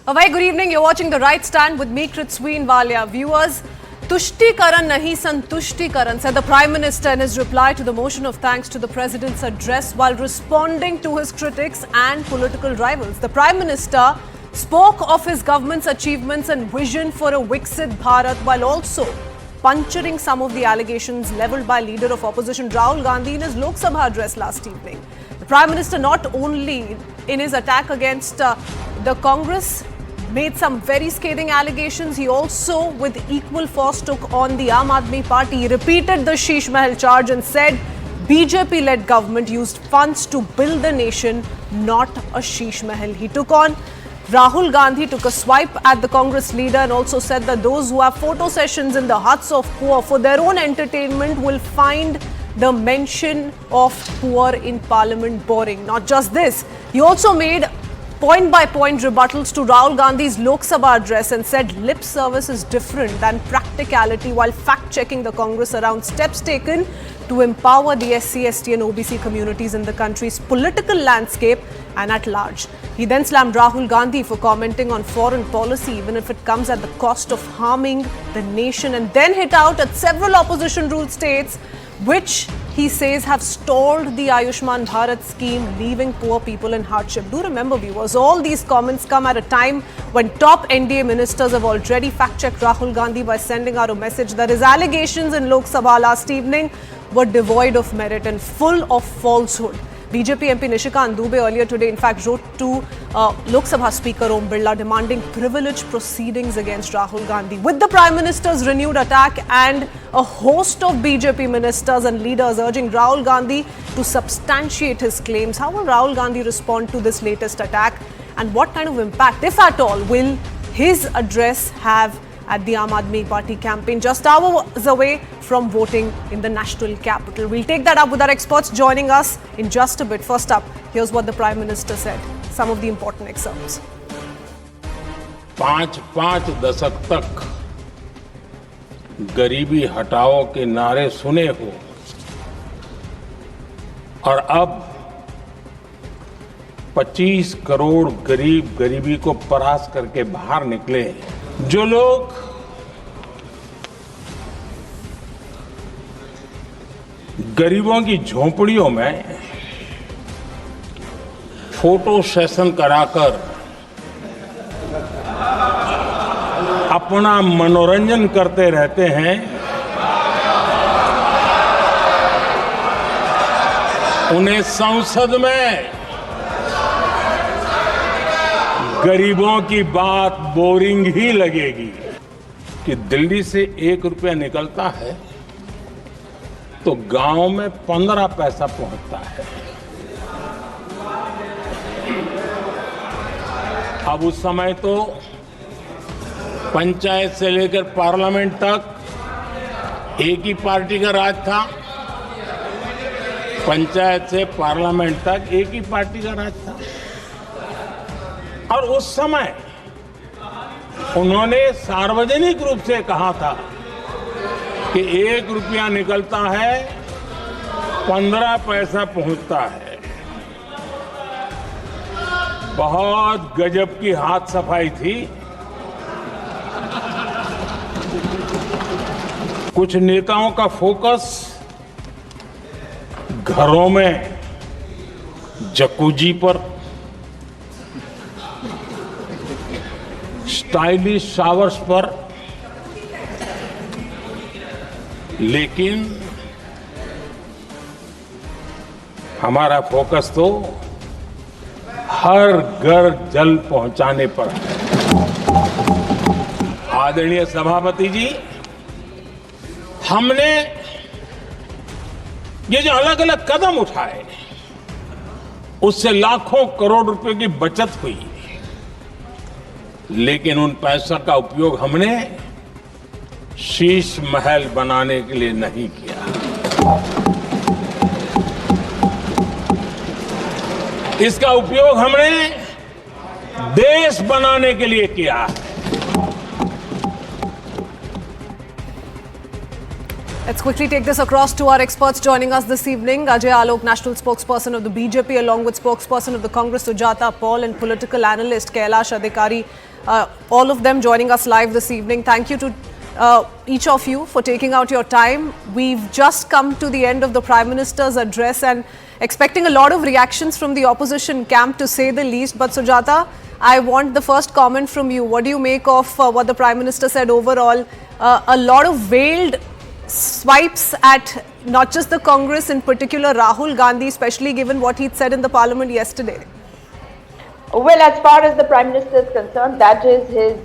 A very good evening. You're watching The Right Stand with me, Kritsween Walia. Viewers, Tushtikaran nahi santushtikaran, said the Prime Minister in his reply to the motion of thanks to the President's address while responding to his critics and political rivals. The Prime Minister spoke of his government's achievements and vision for a Viksit Bharat while also puncturing some of the allegations levelled by leader of opposition Rahul Gandhi in his Lok Sabha address last evening. The Prime Minister not only in his attack against the Congress made some very scathing allegations, he also with equal force took on the Aam Aadmi Party. He repeated the Sheesh Mahal charge and said BJP-led government used funds to build the nation, not a Sheesh Mahal. He took on Rahul Gandhi, took a swipe at the Congress leader and also said that those who have photo sessions in the huts of poor for their own entertainment will find the mention of poor in parliament boring. Not just this, he also made point-by-point rebuttals to Rahul Gandhi's Lok Sabha address and said lip service is different than practicality while fact-checking the Congress around steps taken to empower the SC, ST and OBC communities in the country's political landscape and at large. He then slammed Rahul Gandhi for commenting on foreign policy even if it comes at the cost of harming the nation, and then hit out at several opposition-ruled states which he says have stalled the Ayushman Bharat scheme, leaving poor people in hardship. Do remember, viewers, all these comments come at a time when top NDA ministers have already fact-checked Rahul Gandhi by sending out a message that his allegations in Lok Sabha last evening were devoid of merit and full of falsehood. BJP MP Nishikant Dubey earlier today, in fact, wrote to Lok Sabha Speaker Om Birla demanding privileged proceedings against Rahul Gandhi. With the Prime Minister's renewed attack and a host of BJP ministers and leaders urging Rahul Gandhi to substantiate his claims, how will Rahul Gandhi respond to this latest attack? And what kind of impact, if at all, will his address have at the Aam Aadmi Party campaign just hours away from voting in the national capital? We'll take that up with our experts joining us in just a bit. First up, here's what the Prime Minister said. Some of the important excerpts. 5 दशक तक गरीबी हटाओ के नारे सुने हो और अब 25 करोड़ गरीब गरीबी को परास्त करके बाहर निकले। जो लोग गरीबों की झोंपड़ियों में फोटो सेशन कराकर अपना मनोरंजन करते रहते हैं, उन्हें संसद में गरीबों की बात बोरिंग ही लगेगी। कि दिल्ली से 1 रुपया निकलता है तो गांव में 15 पैसा पहुंचता है। अब उस समय तो पंचायत से लेकर पार्लियामेंट तक एक ही पार्टी का राज था, पंचायत से पार्लियामेंट तक एक ही पार्टी का राज था। और उस समय उन्होंने सार्वजनिक रूप से कहा था कि 1 रुपया निकलता है 15 पैसा पहुंचता है। बहुत गजब की हाथ सफाई थी। कुछ नेताओं का फोकस घरों में जकूजी पर, स्टाइलिश शावर्स पर, लेकिन हमारा फोकस तो हर घर जल पहुंचाने पर है। आदरणीय सभापति जी, हमने ये जो अलग अलग कदम उठाए उससे लाखों करोड़ रुपए की बचत हुई, लेकिन उन पैसों का उपयोग हमने शीश महल बनाने के लिए नहीं किया। इसका उपयोग हमने देश बनाने के लिए किया है। Let's quickly take this across to our experts joining us this evening. Ajay Alok, national spokesperson of the BJP, along with spokesperson of the Congress, Sujata Paul, and political analyst Kailash Adhikari. all of them joining us live this evening. Thank you to each of you for taking out your time. We've just come to the end of the Prime Minister's address and expecting a lot of reactions from the opposition camp, to say the least. But Sujata, I want the first comment from you. What do you make of what the Prime Minister said overall? A lot of veiled swipes at not just the Congress, in particular Rahul Gandhi, especially given what he'd said in the Parliament yesterday. Well, as far as the Prime Minister is concerned, that is his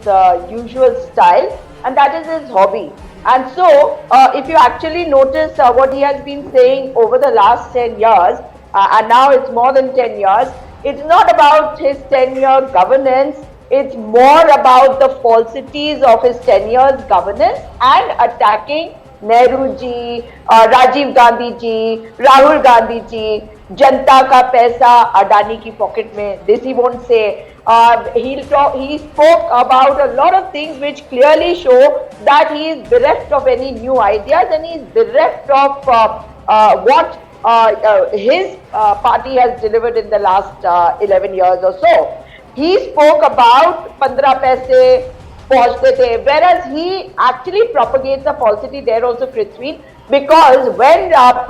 usual style and that is his hobby. And so, if you actually notice what he has been saying over the last 10 years, and now it's more than 10 years, it's not about his 10-year governance, it's more about the falsities of his 10 years governance and attacking Nehru ji, Rajiv Gandhi ji, Rahul Gandhi ji, Janta ka paisa Adani ki pocket mein. This he won't say. He spoke about a lot of things which clearly show that he is bereft of any new ideas and he is bereft of what his party has delivered in the last 11 years or so. He spoke about 15 paise पहुंचते थे, whereas he actually propagates a falsity there also, Prithvi, because when then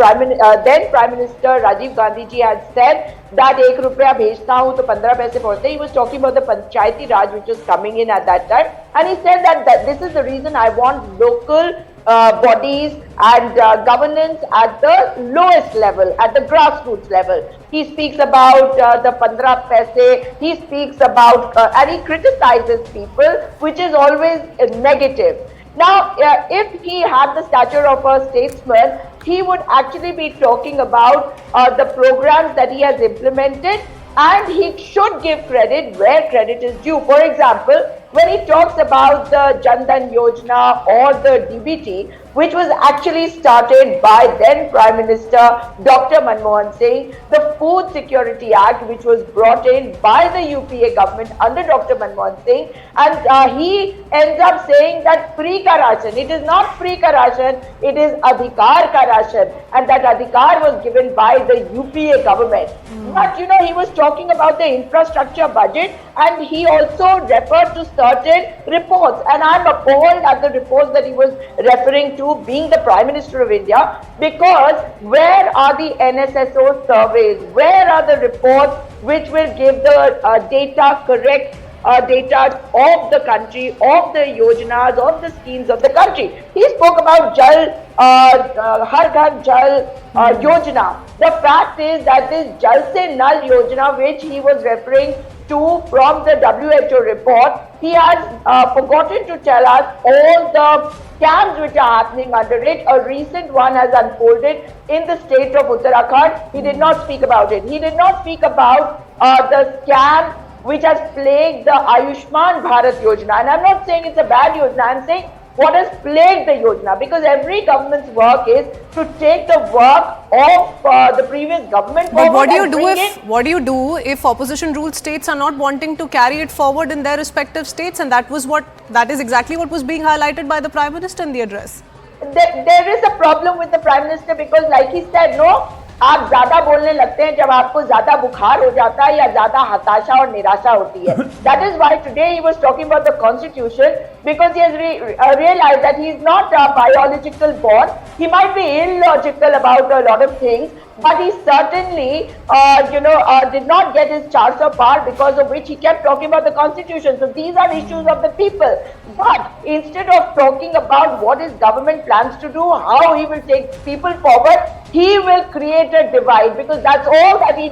Prime Minister Rajiv Gandhi ji had said that 1 रुपया भेजता हूँ तो 15 पैसे पहुंचते, he was talking about the Panchayati Raj which was coming in at that time, and he said that this is the reason I want local bodies and governance at the lowest level, at the grassroots level. He speaks about the 15 paise, he speaks about and he criticizes people, which is always negative. Now, if he had the stature of a statesman, he would actually be talking about the programs that he has implemented, and he should give credit where credit is due. For example, when he talks about the Jan Dhan Yojana or the DBT, which was actually started by then Prime Minister Dr. Manmohan Singh, the Food Security Act, which was brought in by the UPA government under Dr. Manmohan Singh, and he ends up saying that free ka ration, it is not free ka ration, it is adhikar ka ration, and that adhikar was given by the UPA government. But you know, he was talking about the infrastructure budget, and he also referred to certain reports, and I'm appalled at the reports that he was referring to, being the Prime Minister of India, because where are the NSSO surveys, where are the reports which will give the correct data of the country, of the yojanas, of the schemes of the country. He spoke about Har Ghar Jal Yojana. The fact is that this Jal Se Nal Yojana, which he was referring to from the WHO report, he has forgotten to tell us all the scams which are happening under it. A recent one has unfolded in the state of Uttarakhand. He did not speak about it. He did not speak about the scam which has plagued the Ayushman Bharat Yojana. And I'm not saying it's a bad Yojana, I'm saying what has plagued the Yojana, because every government's work is to take the work of the previous government forward. But what do you do if opposition ruled states are not wanting to carry it forward in their respective states? And that is exactly what was being highlighted by the Prime Minister in the address. There is a problem with the Prime Minister, because like he said, no, आप ज्यादा बोलने लगते हैं जब आपको ज्यादा बुखार हो जाता है या ज्यादा हताशा और निराशा होती है. That is why today he was talking about the constitution, because he has realized that he is not biological born. He might be illogical about a lot of things, but he certainly did not get his charge of power, because of which he kept talking about the constitution. So these are issues of the people. But instead of talking about what his government plans to do, how he will take people forward, he will create a divide, because that's all that he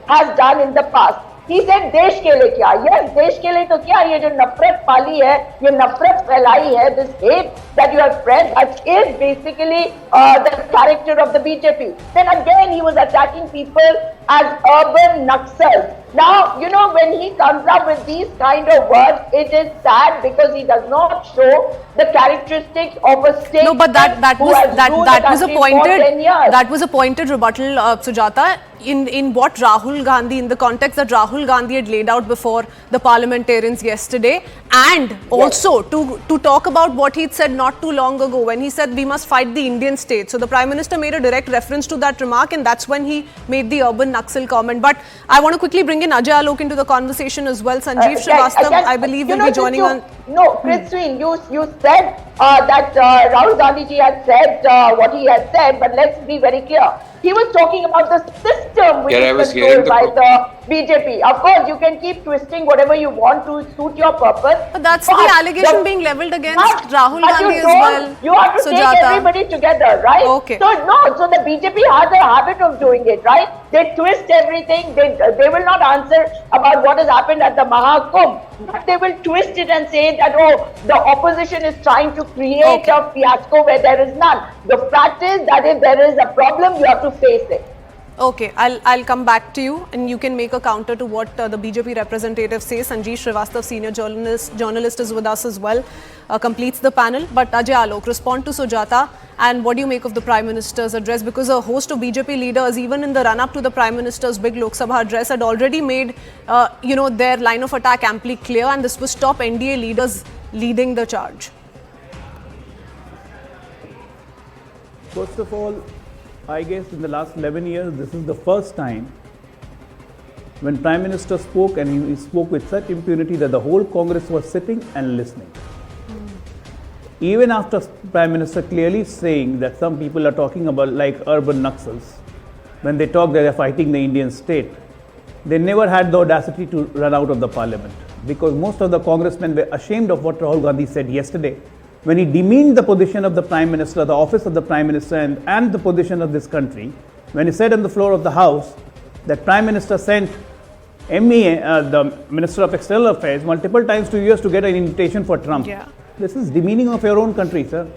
has done in the past. He said देश के लिए क्या? Yes, देश के लिए तो क्या? ये जो नफरत पाली है, ये नफरत फैलाई है, this hate that you have spread, that is basically the character of the BJP. Then again he was attacking people as urban Naxals. Now, you know, when he comes up with these kind of words, it is sad, because he does not show the characteristics of a state. No, but that was a pointed rebuttal, Sujata. in what Rahul Gandhi, in the context that Rahul Gandhi had laid out before the parliamentarians yesterday, and also to talk about what he'd said not too long ago when he said we must fight the Indian state. So the Prime Minister made a direct reference to that remark, and that's when he made the urban Naxal comment. But I want to quickly bring in Ajay Alok into the conversation as well. Sanjeev Srivastava, I believe, will be joining on. No, Chris Sween, you said that Rahul Gandhi ji had said what he had said, but let's be very clear. He was talking about the system which is controlled by the BJP. Of course, you can keep twisting whatever you want to suit your purpose. But that's the allegation being levelled against Rahul Gandhi as well. You have to take everybody together, right? Okay. So the BJP has a habit of doing it, right? They twist everything. They will not answer about what has happened at the Mahakumbh. But they will twist it and say that, oh, the opposition is trying to create a fiasco where there is none. The fact is that if there is a problem, you have to face it. Okay, I'll come back to you and you can make a counter to what the BJP representative says. Sanjeev Srivastava, senior journalist is with us as well, completes the panel. But Ajay Alok, respond to Sujata, and what do you make of the Prime Minister's address? Because a host of BJP leaders, even in the run-up to the Prime Minister's big Lok Sabha address, had already made their line of attack amply clear, and this was top NDA leaders leading the charge. First of all, I guess in the last 11 years, this is the first time when Prime Minister spoke, and he spoke with such impunity that the whole Congress was sitting and listening. Even after Prime Minister clearly saying that some people are talking about like urban Naxals, when they talk that they are fighting the Indian state, they never had the audacity to run out of the parliament, because most of the congressmen were ashamed of what Rahul Gandhi said yesterday, when he demeaned the position of the Prime Minister, the office of the Prime Minister, and the position of this country, when he said on the floor of the House that Prime Minister sent MEA, the Minister of External Affairs, multiple times to US to get an invitation for Trump. Yeah. This is demeaning of your own country, sir.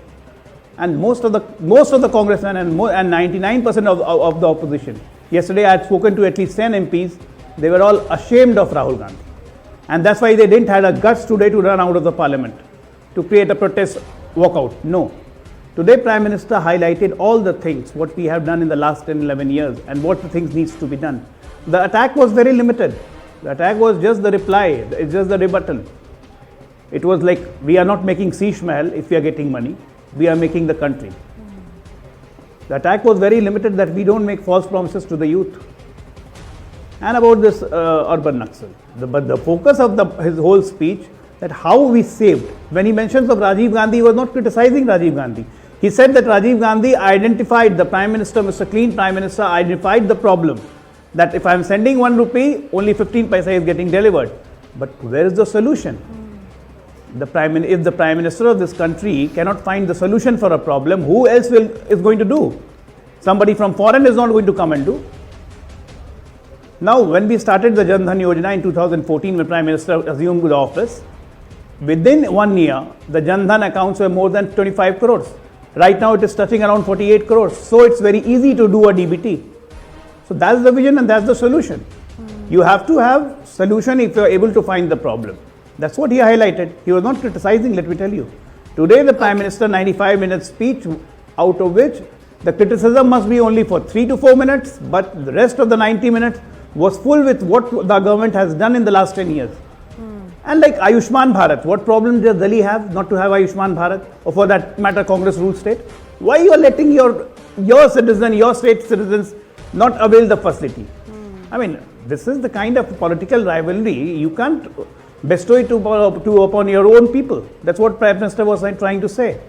And most of the congressmen and 99% of the opposition. Yesterday I had spoken to at least 10 MPs. They were all ashamed of Rahul Gandhi. And that's why they didn't have a guts today to run out of the parliament, to create a protest walkout. No. Today Prime Minister highlighted all the things, what we have done in the last 10, 11 years and what the things needs to be done. The attack was very limited. The attack was just the reply, it's just the rebuttal. It was like, we are not making Sheesh Mahal if we are getting money, we are making the country. The attack was very limited, that we don't make false promises to the youth. And about this urban Naxal. But the focus of his whole speech, that how we saved. When he mentions of Rajiv Gandhi, he was not criticizing Rajiv Gandhi. He said that Rajiv Gandhi identified, the Prime Minister, Mr. Clean Prime Minister, identified the problem. That if I am sending 1 rupee, only 15 paisa is getting delivered. But where is the solution? If the Prime Minister of this country cannot find the solution for a problem, who else is going to do? Somebody from foreign is not going to come and do. Now, when we started the Jan Dhan Yojana in 2014, when Prime Minister assumed the office, within 1 year, the Jan Dhan accounts were more than 25 crores. Right now, it is touching around 48 crores. So, it's very easy to do a DBT. So, that's the vision and that's the solution. You have to have solution if you are able to find the problem. That's what he highlighted. He was not criticizing, let me tell you. Today, the Prime Minister, 95-minute speech, out of which the criticism must be only for 3 to 4 minutes, but the rest of the 90 minutes was full with what the government has done in the last 10 years. And like Ayushman Bharat, what problem does Delhi have not to have Ayushman Bharat, or for that matter, Congress ruled state? Why you are letting your state citizens not avail the facility? I mean, this is the kind of political rivalry you can't bestow it upon your own people. That's what Prime Minister was trying to say.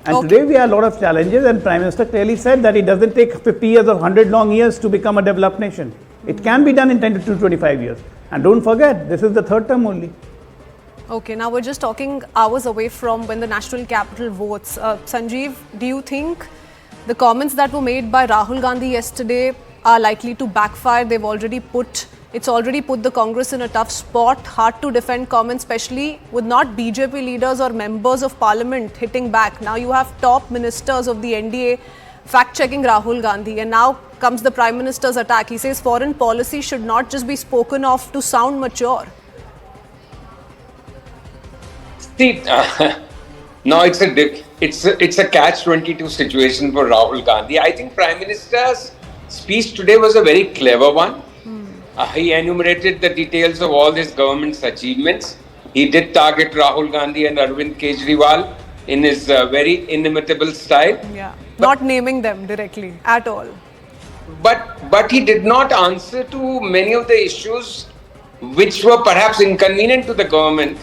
And today we have a lot of challenges, and Prime Minister clearly said that it doesn't take 50 years or 100 long years to become a developed nation. It can be done in 10 to 25 years. And don't forget, this is the third term only. Okay, now we're just talking hours away from when the national capital votes. Sanjeev, do you think the comments that were made by Rahul Gandhi yesterday are likely to backfire? It's already put the Congress in a tough spot, hard to defend comments, especially with not BJP leaders or members of parliament hitting back. Now you have top ministers of the NDA fact-checking Rahul Gandhi, and now comes the Prime Minister's attack. He says foreign policy should not just be spoken of to sound mature. See, no, it's a catch-22 situation for Rahul Gandhi. I think Prime Minister's speech today was a very clever one. He enumerated the details of all his government's achievements. He did target Rahul Gandhi and Arvind Kejriwal in his very inimitable style. Yeah, not naming them directly at all. But he did not answer to many of the issues which were perhaps inconvenient to the government.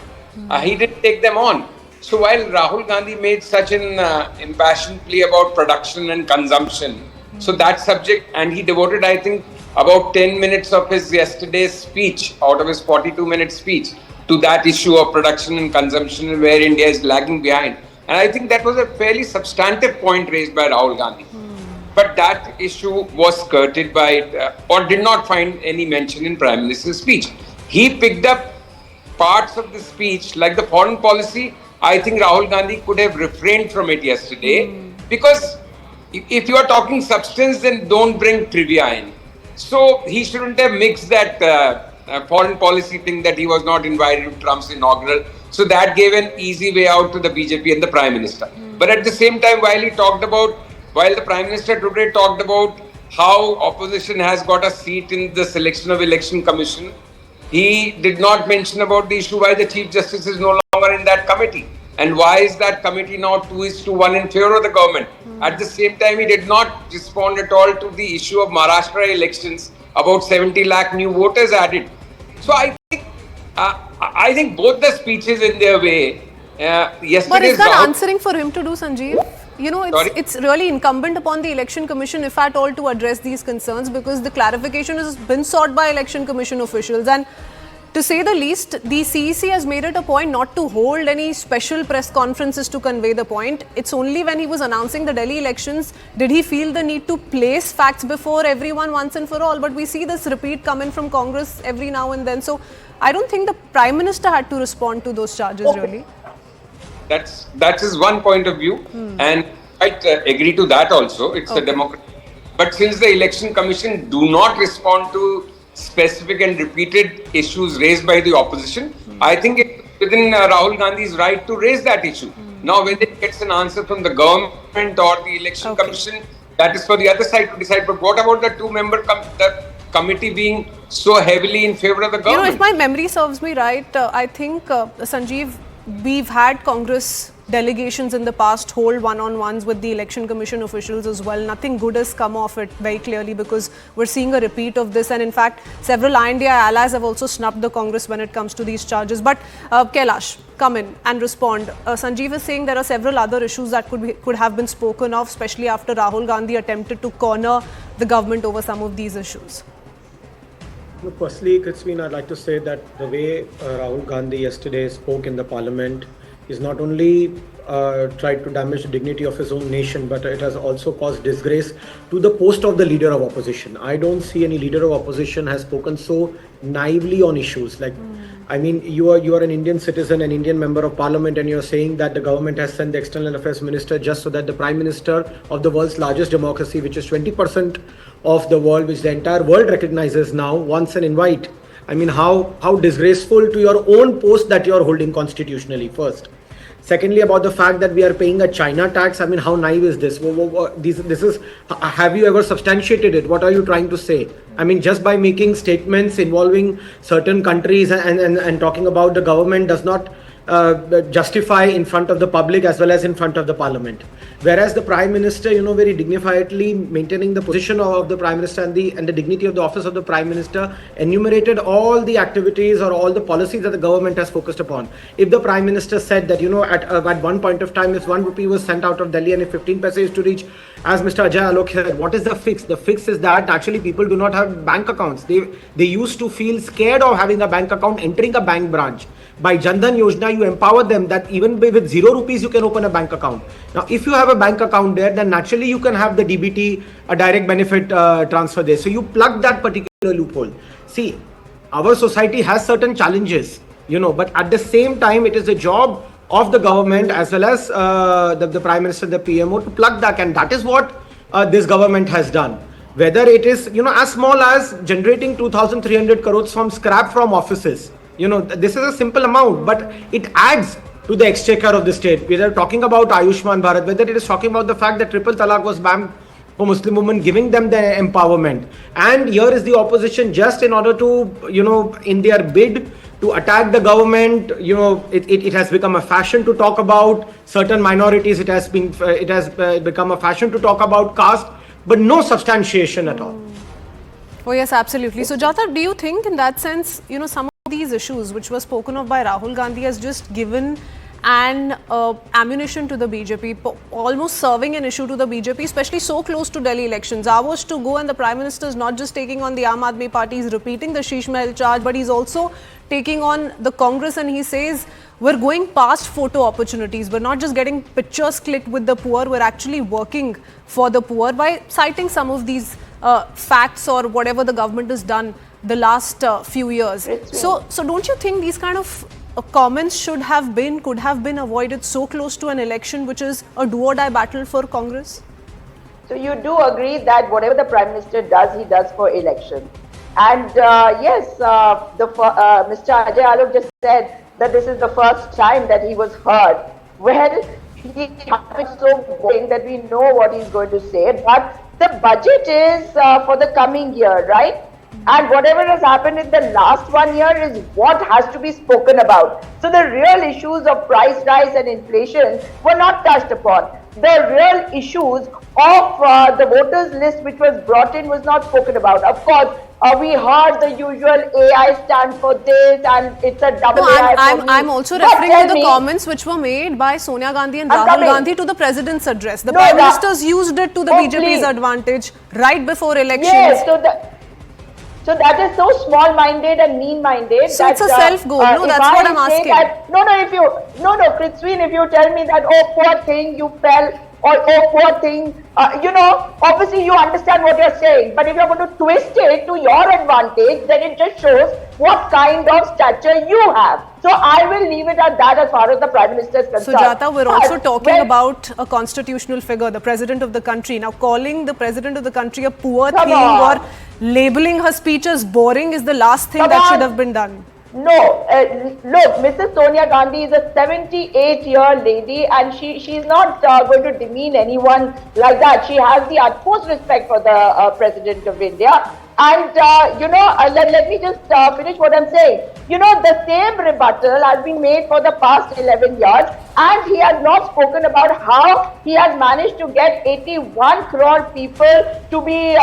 He didn't take them on. So while Rahul Gandhi made such an impassioned plea about production and consumption, so that subject, and he devoted, I think, about 10 minutes of his yesterday's speech, out of his 42-minute speech, to that issue of production and consumption and where India is lagging behind. And I think that was a fairly substantive point raised by Rahul Gandhi. But that issue was skirted by, or did not find any mention in Prime Minister's speech. He picked up parts of the speech, like the foreign policy. I think Rahul Gandhi could have refrained from it yesterday, because if you are talking substance, then don't bring trivia in. So he shouldn't have mixed that foreign policy thing that he was not invited to Trump's inaugural. So that gave an easy way out to the BJP and the Prime Minister. But at the same time, while the Prime Minister today talked about how opposition has got a seat in the selection of Election Commission, he did not mention about the issue why the Chief Justice is no longer in that committee. And why is that committee now 2:1 in favor of the government? At the same time, he did not respond at all to the issue of Maharashtra elections, about 70 lakh new voters added. So I think both the speeches in their way, yesterday's... But is that answering for him to do, Sanjeev? You know, it's really incumbent upon the Election Commission, if at all, to address these concerns, because the clarification has been sought by Election Commission officials. And to say the least, the CEC has made it a point not to hold any special press conferences to convey the point. It's only when he was announcing the Delhi elections did he feel the need to place facts before everyone once and for all. But we see this repeat coming from Congress every now and then. So I don't think the Prime Minister had to respond to those charges, really. That's his one point of view, and I agree to that also. It's a democracy. But since the Election Commission do not respond to specific and repeated issues raised by the opposition, I think it's within Rahul Gandhi's right to raise that issue. Now, whether it gets an answer from the government or the Election Commission, that is for the other side to decide. But what about the two-member committee being so heavily in favor of the government? You know, if my memory serves me right, I think, Sanjeev, we've had Congress delegations in the past hold one-on-ones with the Election Commission officials as well. Nothing good has come of it very clearly, because we're seeing a repeat of this. And in fact, several INDI allies have also snubbed the Congress when it comes to these charges. But Kailash, come in and respond. Sanjeev is saying there are several other issues that could have been spoken of, especially after Rahul Gandhi attempted to corner the government over some of these issues. Firstly, Kritzween, I'd like to say that the way Rahul Gandhi yesterday spoke in the parliament is not only tried to damage the dignity of his own nation, but it has also caused disgrace to the post of the leader of opposition. I don't see any leader of opposition has spoken so naively on issues. Like, I mean, you are an Indian citizen, an Indian member of parliament, and you're saying that the government has sent the external affairs minister just so that the prime minister of the world's largest democracy, which is 20% of the world, which the entire world recognizes now, wants an invite. I mean, how disgraceful to your own post that you're holding constitutionally, first. Secondly, about the fact that we are paying a China tax. I mean, how naive is this? This is, have you ever substantiated it? What are you trying to say? I mean, just by making statements involving certain countries and talking about the government does not justify in front of the public as well as in front of the parliament. Whereas the Prime Minister, very dignifiedly maintaining the position of the Prime Minister and the dignity of the office of the Prime Minister, enumerated all the activities or all the policies that the government has focused upon. If the Prime Minister said that, at one point of time, if 1 rupee was sent out of Delhi and if 15 paise is to reach, as Mr. Ajay Alok said, what is the fix? The fix is that actually people do not have bank accounts. They used to feel scared of having a bank account, entering a bank branch. By Jan Dhan Yojana, you empower them that even with 0 rupees, you can open a bank account. Now, if you have a bank account there, then naturally you can have the DBT, a direct benefit transfer there. So you plug that particular loophole. See, our society has certain challenges, but at the same time, it is the job of the government as well as the Prime Minister, the PMO, to plug that. And that is what this government has done. Whether it is, as small as generating 2,300 crores from scrap from offices. This is a simple amount, but it adds to the exchequer of the state. We are talking about Ayushman Bharat, whether it is talking about the fact that triple talaq was banned for Muslim women, giving them the empowerment. And here is the opposition just in order to, in their bid to attack the government. It has become a fashion to talk about certain minorities. It has become a fashion to talk about caste, but no substantiation at all. Oh yes, absolutely. So Jata, do you think in that sense, some of these issues which were spoken of by Rahul Gandhi has just given an ammunition to the BJP, almost serving an issue to the BJP, especially so close to Delhi elections? Hours to go and the Prime Minister is not just taking on the Aam Aadmi Party, he's repeating the Sheesh Mahal charge, but he's also taking on the Congress, and he says we're going past photo opportunities. We're not just getting pictures clicked with the poor, we're actually working for the poor by citing some of these facts or whatever the government has done the last few years. So don't you think these kind of comments could have been avoided so close to an election which is a do or die battle for Congress? So you do agree that whatever the Prime Minister does, he does for election. And yes, Mr. Ajay Alok just said that this is the first time that he was heard. Well, he is so boring that we know what he's going to say. But the budget is for the coming year, right? And whatever has happened in the last 1 year is what has to be spoken about. So the real issues of price rise and inflation were not touched upon. The real issues of the voters list which was brought in was not spoken about. Of course, we heard the usual AI stand for this and it's a double AI for me. I'm also referring to the comments which were made by Sonia Gandhi and Rahul Gandhi to the President's address. The Prime Ministers used it to the BJP's advantage right before elections. Yes, so that is so small-minded and mean-minded. So it's a self-goal. No, that's what I'm asking. Kritsween, if you tell me that, oh, poor thing, you fell, or oh, poor thing, obviously you understand what you're saying. But if you're going to twist it to your advantage, then it just shows what kind of stature you have. So I will leave it at that as far as the Prime Minister is concerned. Sujata, we're also talking about a constitutional figure, the President of the country. Now, calling the President of the country a poor thing or labeling her speech as boring is the last thing that should have been done. No, look, Mrs. Sonia Gandhi is a 78-year lady and she's not going to demean anyone like that. She has the utmost respect for the President of India. And, let me just finish what I'm saying. The same rebuttal has been made for the past 11 years and he has not spoken about how he has managed to get 81 crore people to be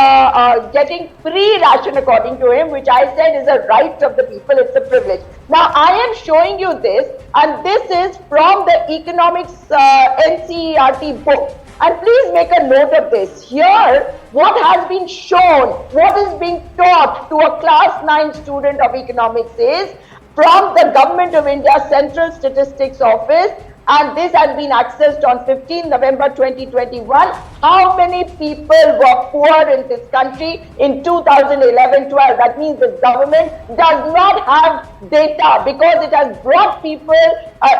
getting free ration according to him, which I said is a right of the people, it's a privilege. Now, I am showing you this and this is from the economics NCERT book. And please make a note of this. Here, what has been shown, what is being taught to a class 9 student of economics is from the Government of India Central Statistics Office, and this has been accessed on 15 November 2021. How many people were poor in this country in 2011-12? That means the government does not have data because it has brought people,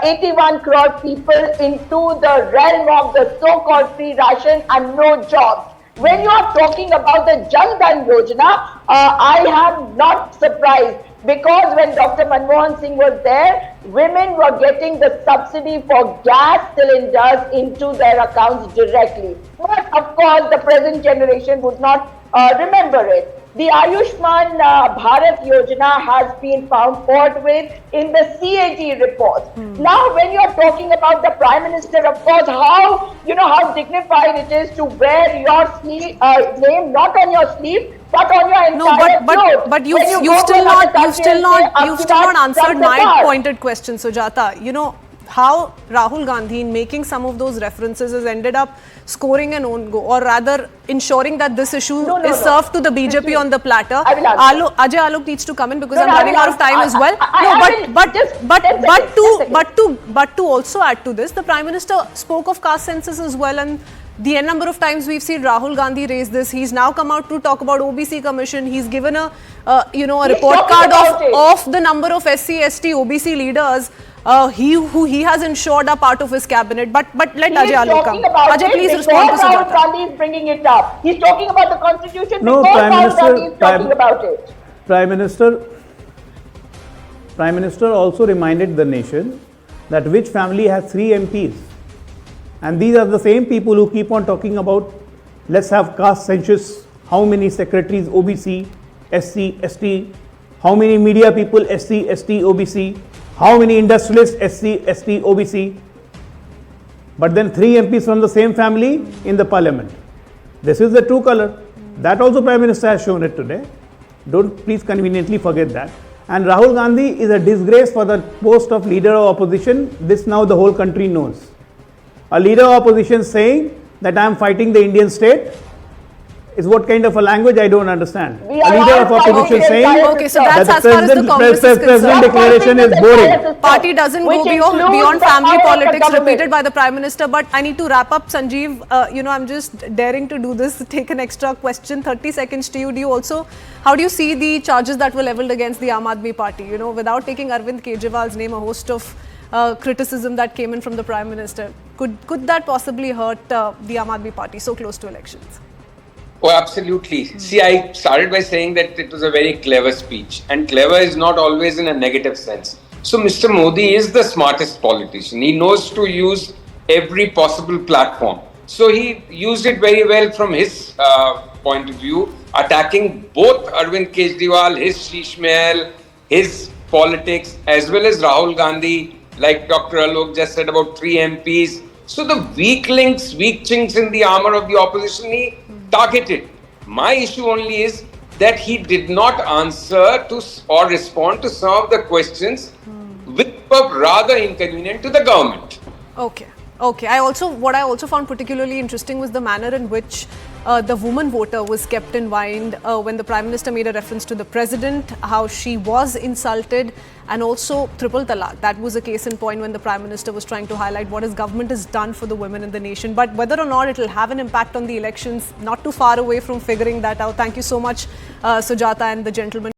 81 crore people into the realm of the so-called free ration and no jobs. When you are talking about the Jan Dhan Yojana, I am not surprised because when Dr. Manmohan Singh was there, women were getting the subsidy for gas cylinders into their accounts directly. But of course, the present generation would not remember it. The Ayushman Bharat Yojana has been found fault with in the CAG report. Now, when you are talking about the Prime Minister, of course, how dignified it is to wear your name not on your sleeve, but on your entire clothes. But you've still not answered my pointed question, Sujata. How Rahul Gandhi, in making some of those references, has ended up scoring an own goal, or rather ensuring that this issue is served to the BJP on the platter. Ajay Alok needs to come in because I'm running out of time as well. But to also add to this, the Prime Minister spoke of caste census as well, and the n number of times we've seen Rahul Gandhi raise this. He's now come out to talk about OBC Commission. He's given a report card of the number of SC, ST, OBC leaders who he has ensured are part of his cabinet. But let Ajay Alok come. Ajay, please respond to Sujata. Rahul Gandhi is bringing it up. He's talking about the constitution No, because Prime Rahul Gandhi Minister, is talking about it. Prime Minister also reminded the nation that which family has 3 MPs. And these are the same people who keep on talking about Let's have caste census. How many secretaries OBC, SC, ST? How many media people SC, ST, OBC? How many industrialists SC, ST, OBC? But then 3 MPs from the same family in the parliament. This is the true color. That also Prime Minister has shown it today. Don't please conveniently forget that. And Rahul Gandhi is a disgrace for the post of leader of opposition. This now the whole country knows. A leader of opposition saying that I am fighting the Indian state is what kind of a language I don't understand. We A are leader all of opposition fighting saying the Okay, so entire that's that as far as the Congress is president concerned. declaration is boring. Party doesn't go Which beyond includes the family power of the politics government. repeated by the Prime Minister. But I need to wrap up, Sanjeev. I'm just daring to do this. Take an extra question. 30 seconds to you. How do you see the charges that were leveled against the Aam Aadmi Party? Without taking Arvind Kejriwal's name, a host of criticism that came in from the Prime Minister. Could that possibly hurt the Aam Aadmi Party so close to elections? Oh, absolutely. See, I started by saying that it was a very clever speech, and clever is not always in a negative sense. So, Mr. Modi is the smartest politician. He knows to use every possible platform. So, he used it very well from his point of view, attacking both Arvind Kejriwal, his Sheesh Mahal, his politics, as well as Rahul Gandhi, like Dr. Alok just said about 3 MPs. So, the weak links, weak chinks in the armor of the opposition, he targeted. My issue only is that he did not answer to or respond to some of the questions which were rather inconvenient to the government. Okay. What I also found particularly interesting was the manner in which the woman voter was kept in mind when the Prime Minister made a reference to the President, how she was insulted, and also Triple Talaq. That was a case in point when the Prime Minister was trying to highlight what his government has done for the women in the nation. But whether or not it will have an impact on the elections, not too far away from figuring that out. Thank you so much, Sujata and the gentleman.